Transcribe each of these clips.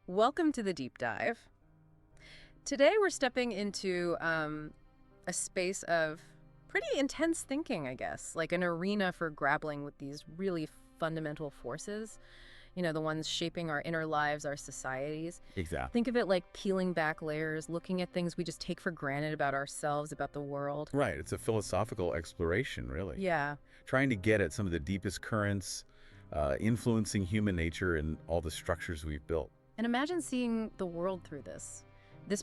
Welcome to the deep dive. Today we're stepping into a space of pretty intense thinking, I guess, like an arena for grappling with these really fundamental forces, the ones shaping our inner lives, our societies. Exactly. Think of it like peeling back layers, looking at things we just take for granted about ourselves, about the world. Right. It's a philosophical exploration, really. Yeah. Trying to get at some of the deepest currents, influencing human nature and all the structures we've built. And imagine seeing the world through this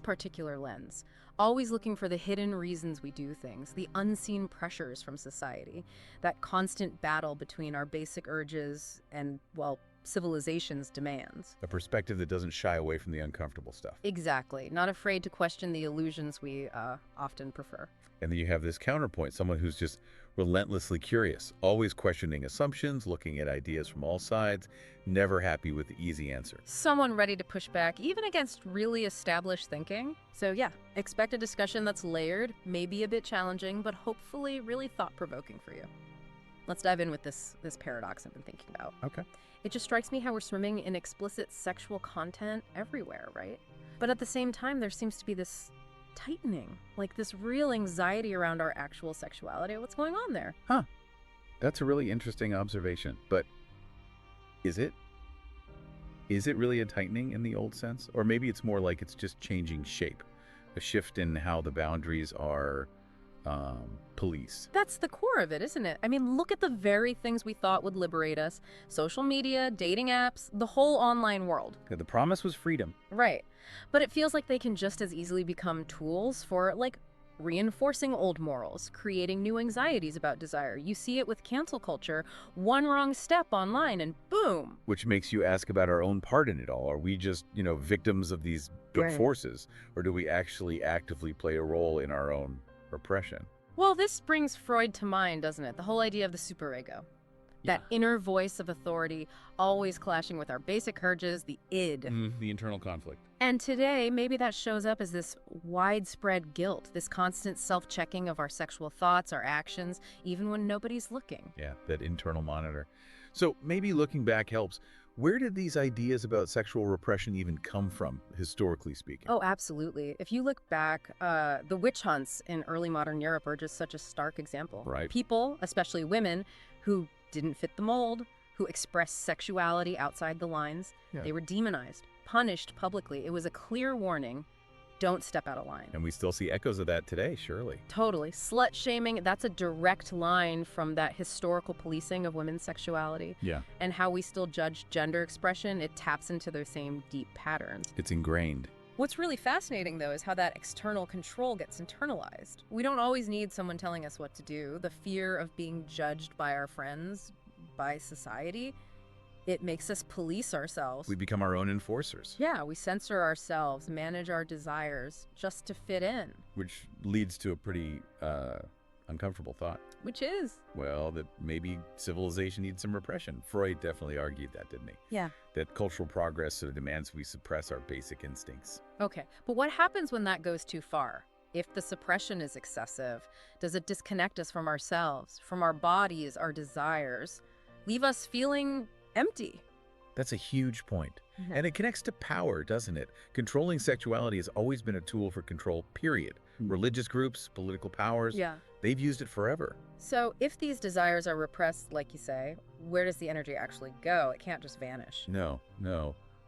particular lens, always looking for the hidden reasons we do things, the unseen pressures from society, that constant battle between our basic urges and, well, civilization's demands. A perspective that doesn't shy away from the uncomfortable stuff. Exactly. Not afraid to question the illusions we often prefer. And then you have this counterpoint, someone who's just relentlessly curious, always questioning assumptions, looking at ideas from all sides, never happy with the easy answer. Someone ready to push back, even against really established thinking. So yeah, expect a discussion that's layered, maybe a bit challenging, but hopefully really thought-provoking for you. Let's dive in with this paradox I've been thinking about. Okay. It just strikes me how we're swimming in explicit sexual content everywhere, right? But at the same time, there seems to be this tightening, like this real anxiety around our actual sexuality. What's going on there? Huh. That's a really interesting observation. But is it? Is it really a tightening in the old sense? Or maybe it's more like it's just changing shape, a shift in how the boundaries are policed. That's the core of it, isn't it? I mean, look at the very things we thought would liberate us. Social media, dating apps, the whole online world. The promise was freedom. Right. But it feels like they can just as easily become tools for, like, reinforcing old morals, creating new anxieties about desire. You see it with cancel culture. One wrong step online and boom. Which makes you ask about our own part in it all. Are we just, victims of these big Right. forces? Or do we actually actively play a role in our own repression? Well, this brings Freud to mind, doesn't it? The whole idea of the superego. That inner voice of authority, always clashing with our basic urges, the id. The internal conflict. And today, maybe that shows up as this widespread guilt, this constant self-checking of our sexual thoughts, our actions, even when nobody's looking. Yeah, that internal monitor. So maybe looking back helps. Where did these ideas about sexual repression even come from, historically speaking? Oh, absolutely. If you look back, the witch hunts in early modern Europe are just such a stark example. Right. People, especially women, who didn't fit the mold, who expressed sexuality outside the lines, Yeah. they were demonized, punished publicly. It was a clear warning, don't step out of line. And we still see echoes of that today, surely. Totally. Slut shaming, that's a direct line from that historical policing of women's sexuality. Yeah. And how we still judge gender expression, it taps into those same deep patterns. It's ingrained. What's really fascinating, though, is how that external control gets internalized. We don't always need someone telling us what to do. The fear of being judged by our friends, by society, it makes us police ourselves. We become our own enforcers. Yeah, we censor ourselves, manage our desires just to fit in. Which leads to a pretty uncomfortable thought. Which is? Well, that maybe civilization needs some repression. Freud definitely argued that, didn't he? Yeah. That cultural progress sort of demands we suppress our basic instincts. Okay, but what happens when that goes too far? If the suppression is excessive, does it disconnect us from ourselves, from our bodies, our desires, leave us feeling empty? That's a huge point. And it connects to power, doesn't it? Controlling sexuality has always been a tool for control, period. Religious groups, political powers, Yeah. they've used it forever. So if these desires are repressed, like you say, where does the energy actually go? It can't just vanish. No.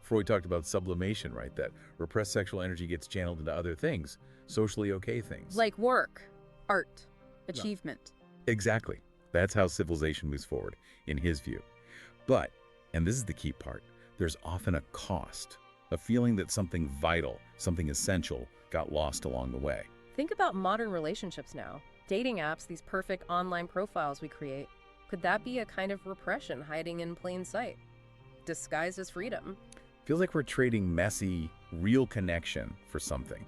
Freud talked about sublimation, right? That repressed sexual energy gets channeled into other things, socially okay things. Like work, art, achievement. Exactly. That's how civilization moves forward, in his view. But, and this is the key part, there's often a cost, a feeling that something vital, something essential, got lost along the way. Think about modern relationships now. Dating apps, these perfect online profiles we create. Could that be a kind of repression hiding in plain sight, disguised as freedom? Feels like we're trading messy, real connection for something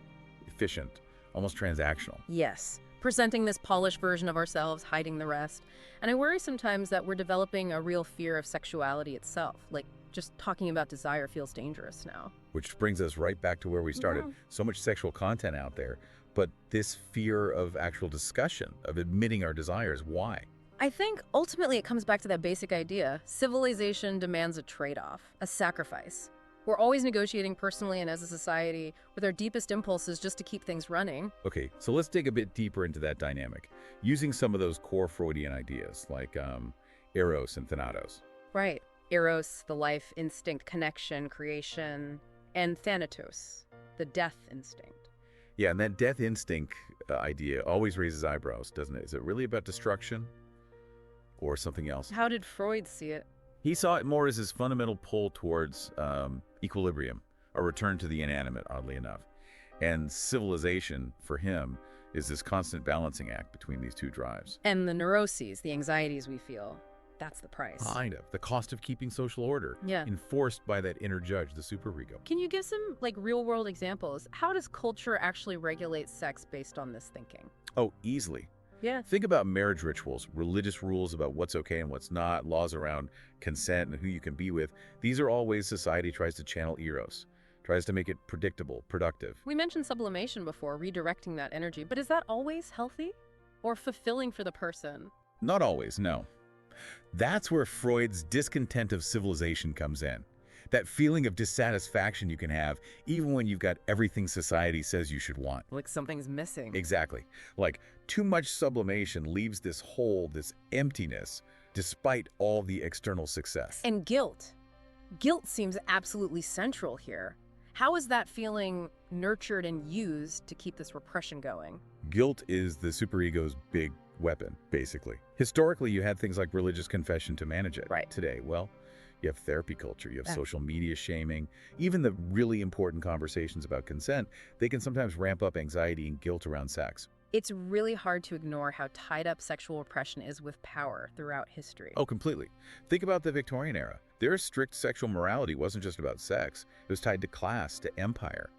efficient, almost transactional. Yes, presenting this polished version of ourselves, hiding the rest. And I worry sometimes that we're developing a real fear of sexuality itself. Like, just talking about desire feels dangerous now. Which brings us right back to where we started. So much sexual content out there, but this fear of actual discussion, of admitting our desires, why? I think ultimately it comes back to that basic idea. Civilization demands a trade-off, a sacrifice. We're always negotiating personally and as a society with our deepest impulses just to keep things running. Okay, so let's dig a bit deeper into that dynamic, using some of those core Freudian ideas like eros and thanatos. Right. Eros, the life instinct, connection, creation, and thanatos, the death instinct. Yeah, and that death instinct idea always raises eyebrows, doesn't it? Is it really about destruction or something else? How did Freud see it? He saw it more as his fundamental pull towards equilibrium, a return to the inanimate, oddly enough. And civilization, for him, is this constant balancing act between these two drives. And the neuroses, the anxieties we feel, that's the price. Kind of. The cost of keeping social order, Yeah. enforced by that inner judge, the superego. Can you give some, like, real-world examples? How does culture actually regulate sex based on this thinking? Oh, easily. Yeah. Think about marriage rituals, religious rules about what's okay and what's not, laws around consent and who you can be with. These are all ways society tries to channel eros, tries to make it predictable, productive. We mentioned sublimation before, redirecting that energy, but is that always healthy or fulfilling for the person? Not always, no. That's where Freud's discontent of civilization comes in. That feeling of dissatisfaction you can have even when you've got everything society says you should want. Like something's missing. Exactly. Like too much sublimation leaves this hole, this emptiness, despite all the external success. And guilt. Guilt seems absolutely central here. How is that feeling nurtured and used to keep this repression going? Guilt is the superego's big weapon, basically. Historically, you had things like religious confession to manage it. Right. Today, well, you have therapy culture, you have Yeah. social media shaming, even the really important conversations about consent, they can sometimes ramp up anxiety and guilt around sex. It's really hard to ignore how tied up sexual repression is with power throughout history. Oh, completely. Think about the Victorian era. Their strict sexual morality wasn't just about sex. It was tied to class, to empire.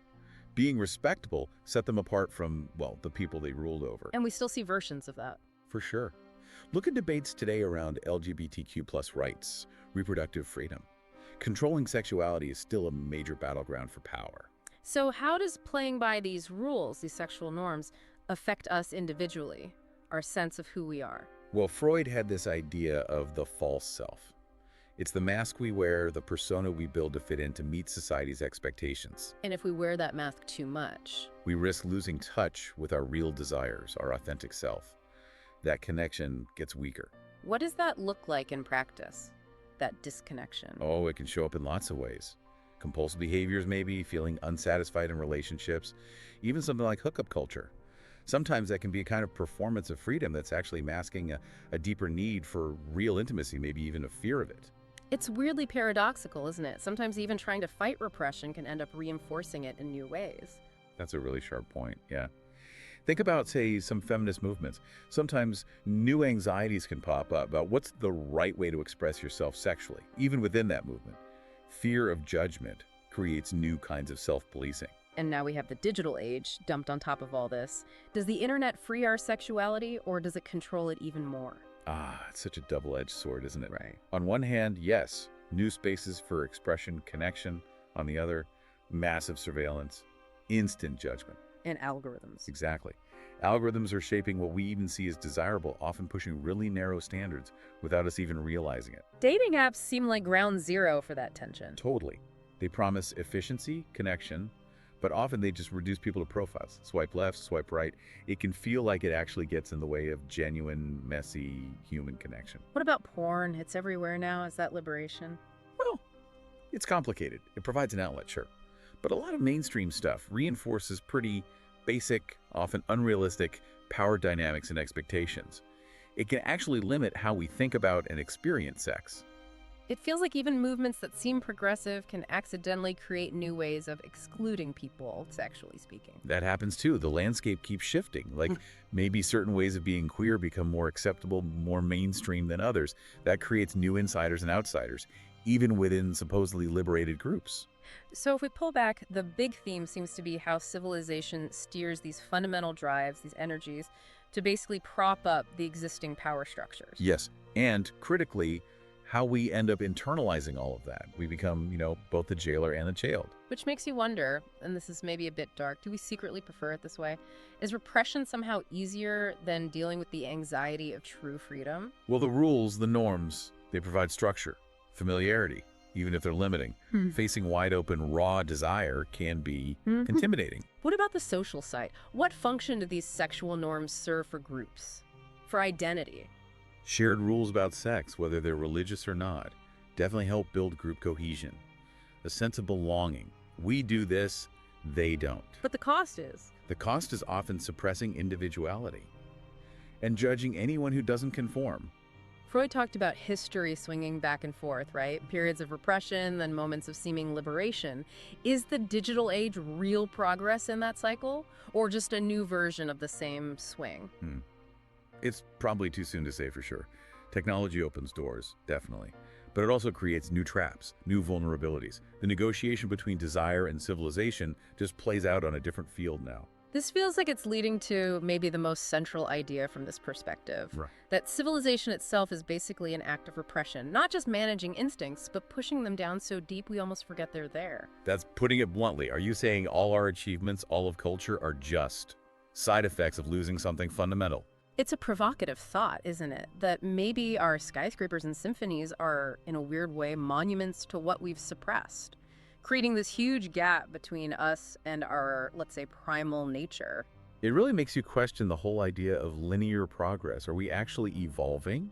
Being respectable set them apart from, well, the people they ruled over. And we still see versions of that. For sure. Look at debates today around LGBTQ+ rights, reproductive freedom. Controlling sexuality is still a major battleground for power. So how does playing by these rules, these sexual norms, affect us individually, our sense of who we are? Well, Freud had this idea of the false self. It's the mask we wear, the persona we build to fit in to meet society's expectations. And if we wear that mask too much, We risk losing touch with our real desires, our authentic self. That connection gets weaker. what does that look like in practice? That disconnection? Oh, it can show up in lots of ways. Compulsive behaviors maybe, feeling unsatisfied in relationships, even something like hookup culture. Sometimes that can be a kind of performance of freedom that's actually masking a deeper need for real intimacy, maybe even a fear of it. It's weirdly paradoxical, isn't it? Sometimes even trying to fight repression can end up reinforcing it in new ways. That's a really sharp point, yeah. Think about, say, some feminist movements. Sometimes new anxieties can pop up about what's the right way to express yourself sexually, even within that movement. Fear of judgment creates new kinds of self-policing. And now we have the digital age dumped on top of all this. Does the internet free our sexuality, or does it control it even more? Ah, it's such a double-edged sword, isn't it? Right. On one hand, yes, new spaces for expression, connection. On the other, massive surveillance, instant judgment. And algorithms. Exactly. Algorithms are shaping what we even see as desirable, often pushing really narrow standards without us even realizing it. Dating apps seem like ground zero for that tension. Totally. They promise efficiency, connection, but often they just reduce people to profiles. Swipe left, swipe right. It can feel like it actually gets in the way of genuine, messy human connection. What about porn? It's everywhere now. Is that liberation? Well, it's complicated. It provides an outlet, sure. But a lot of mainstream stuff reinforces pretty basic, often unrealistic power dynamics and expectations. It can actually limit how we think about and experience sex. It feels like even movements that seem progressive can accidentally create new ways of excluding people, sexually speaking. That happens too. The landscape keeps shifting. Like maybe certain ways of being queer become more acceptable, more mainstream than others. That creates new insiders and outsiders, even within supposedly liberated groups. So if we pull back, the big theme seems to be how civilization steers these fundamental drives, these energies, to basically prop up the existing power structures. Yes, and critically, how we end up internalizing all of that. We become, both the jailer and the jailed. Which makes you wonder, and this is maybe a bit dark, do we secretly prefer it this way? Is repression somehow easier than dealing with the anxiety of true freedom? Well, the rules, the norms, they provide structure, familiarity, even if they're limiting. Hmm. Facing wide open, raw desire can be Mhm. intimidating. What about the social side? What function do these sexual norms serve for groups? For identity? Shared rules about sex, whether they're religious or not, definitely help build group cohesion. A sense of belonging. We do this, they don't. But the cost is? The cost is often suppressing individuality and judging anyone who doesn't conform. Freud talked about history swinging back and forth, right? Periods of repression, then moments of seeming liberation. Is the digital age real progress in that cycle, or just a new version of the same swing? It's probably too soon to say for sure. Technology opens doors, definitely. But it also creates new traps, new vulnerabilities. The negotiation between desire and civilization just plays out on a different field now. This feels like it's leading to maybe the most central idea from this perspective. Right. That civilization itself is basically an act of repression, not just managing instincts, but pushing them down so deep we almost forget they're there. That's putting it bluntly. Are you saying all our achievements, all of culture, are just side effects of losing something fundamental? It's a provocative thought, isn't it? That maybe our skyscrapers and symphonies are, in a weird way, monuments to what we've suppressed, creating this huge gap between us and our, let's say, primal nature. It really makes you question the whole idea of linear progress. Are we actually evolving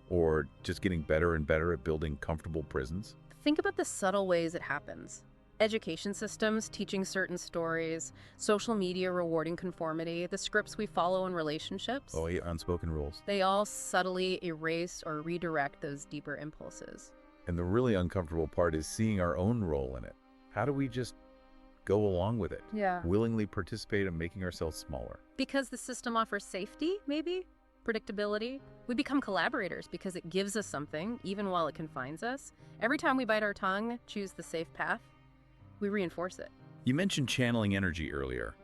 or just getting better and better at building comfortable prisons? Think about the subtle ways it happens. Education systems teaching certain stories, social media rewarding conformity, the scripts we follow in relationships. Oh, yeah, unspoken rules. They all subtly erase or redirect those deeper impulses. And the really uncomfortable part is seeing our own role in it. How do we just go along with it? Yeah. Willingly participate in making ourselves smaller? Because the system offers safety, maybe? Predictability? We become collaborators because it gives us something, even while it confines us. Every time we bite our tongue, choose the safe path, we reinforce it. You mentioned channeling energy earlier.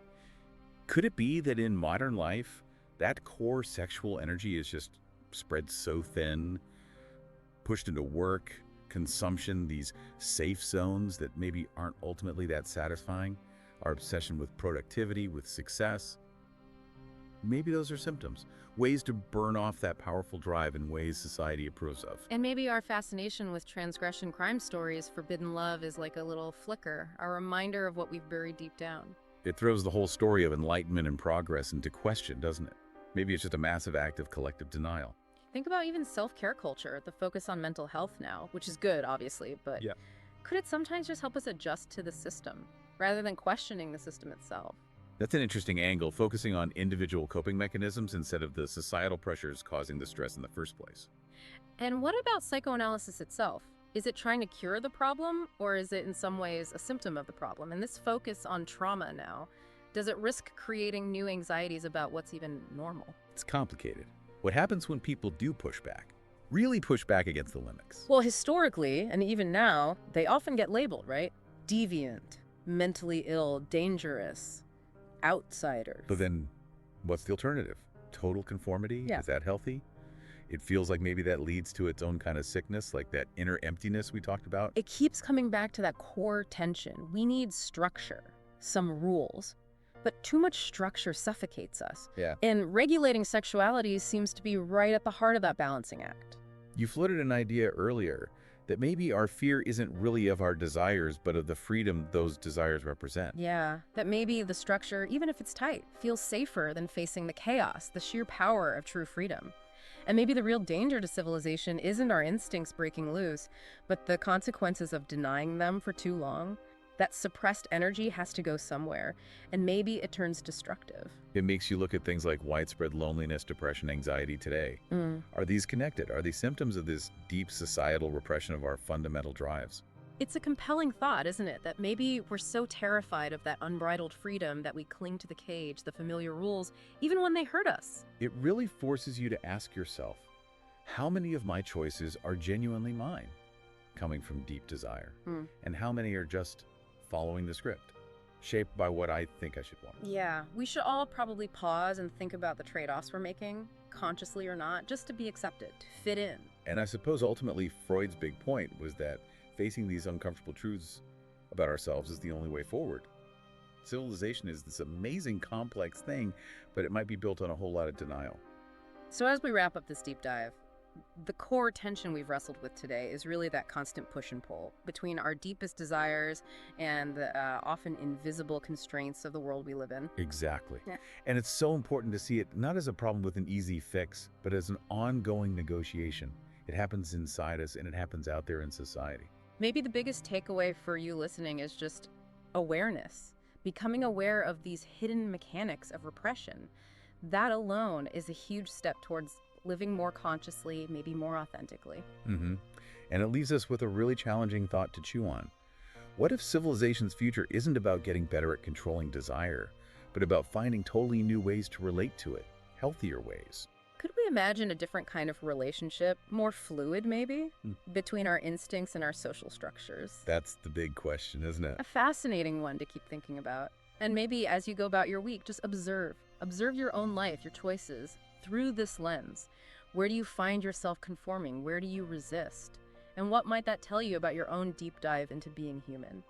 Could it be that in modern life, that core sexual energy is just spread so thin, pushed into work, consumption, these safe zones that maybe aren't ultimately that satisfying? Our obsession with productivity, with success? Maybe those are symptoms, ways to burn off that powerful drive in ways society approves of. And maybe our fascination with transgression crime stories, forbidden love, is like a little flicker, a reminder of what we've buried deep down. It throws the whole story of enlightenment and progress into question, doesn't it? Maybe it's just a massive act of collective denial. Think about even self-care culture, the focus on mental health now, which is good, obviously, but Yeah. could it sometimes just help us adjust to the system, rather than questioning the system itself? That's an interesting angle, focusing on individual coping mechanisms instead of the societal pressures causing the stress in the first place. And what about psychoanalysis itself? Is it trying to cure the problem, or is it in some ways a symptom of the problem? And this focus on trauma now, does it risk creating new anxieties about what's even normal? It's complicated. What happens when people do push back? Really push back against the limits? Well, historically, and even now, they often get labeled, right? Deviant, mentally ill, dangerous, outsiders. But then, what's the alternative? Total conformity? Yeah. Is that healthy? It feels like maybe that leads to its own kind of sickness, like that inner emptiness we talked about. It keeps coming back to that core tension. We need structure, some rules, but too much structure suffocates us. Yeah. And regulating sexuality seems to be right at the heart of that balancing act. You floated an idea earlier that maybe our fear isn't really of our desires, but of the freedom those desires represent. Yeah, that maybe the structure, even if it's tight, feels safer than facing the chaos, the sheer power of true freedom. And maybe the real danger to civilization isn't our instincts breaking loose, but the consequences of denying them for too long. That suppressed energy has to go somewhere, and maybe it turns destructive. It makes you look at things like widespread loneliness, depression, anxiety today. Are these connected? Are these symptoms of this deep societal repression of our fundamental drives? It's a compelling thought, isn't it? That maybe we're so terrified of that unbridled freedom that we cling to the cage, the familiar rules, even when they hurt us. It really forces you to ask yourself, how many of my choices are genuinely mine, coming from deep desire? And how many are just following the script, shaped by what I think I should want? Yeah, we should all probably pause and think about the trade-offs we're making, consciously or not, just to be accepted, to fit in. And I suppose ultimately Freud's big point was that facing these uncomfortable truths about ourselves is the only way forward. Civilization is this amazing complex thing, but it might be built on a whole lot of denial. So as we wrap up this deep dive, The core tension we've wrestled with today is really that constant push and pull between our deepest desires and the often invisible constraints of the world we live in. Exactly. Yeah. And it's so important to see it not as a problem with an easy fix, but as an ongoing negotiation. It happens inside us and it happens out there in society. Maybe the biggest takeaway for you listening is just awareness, becoming aware of these hidden mechanics of repression. That alone is a huge step towards living more consciously, maybe more authentically. hmm And it leaves us with a really challenging thought to chew on. What if civilization's future isn't about getting better at controlling desire, but about finding totally new ways to relate to it, healthier ways? Could we imagine a different kind of relationship, more fluid maybe, Hmm. between our instincts and our social structures? That's the big question, isn't it? A fascinating one to keep thinking about. And maybe as you go about your week, just observe. Observe your own life, your choices, through this lens. Where do you find yourself conforming? Where do you resist? And what might that tell you about your own deep dive into being human?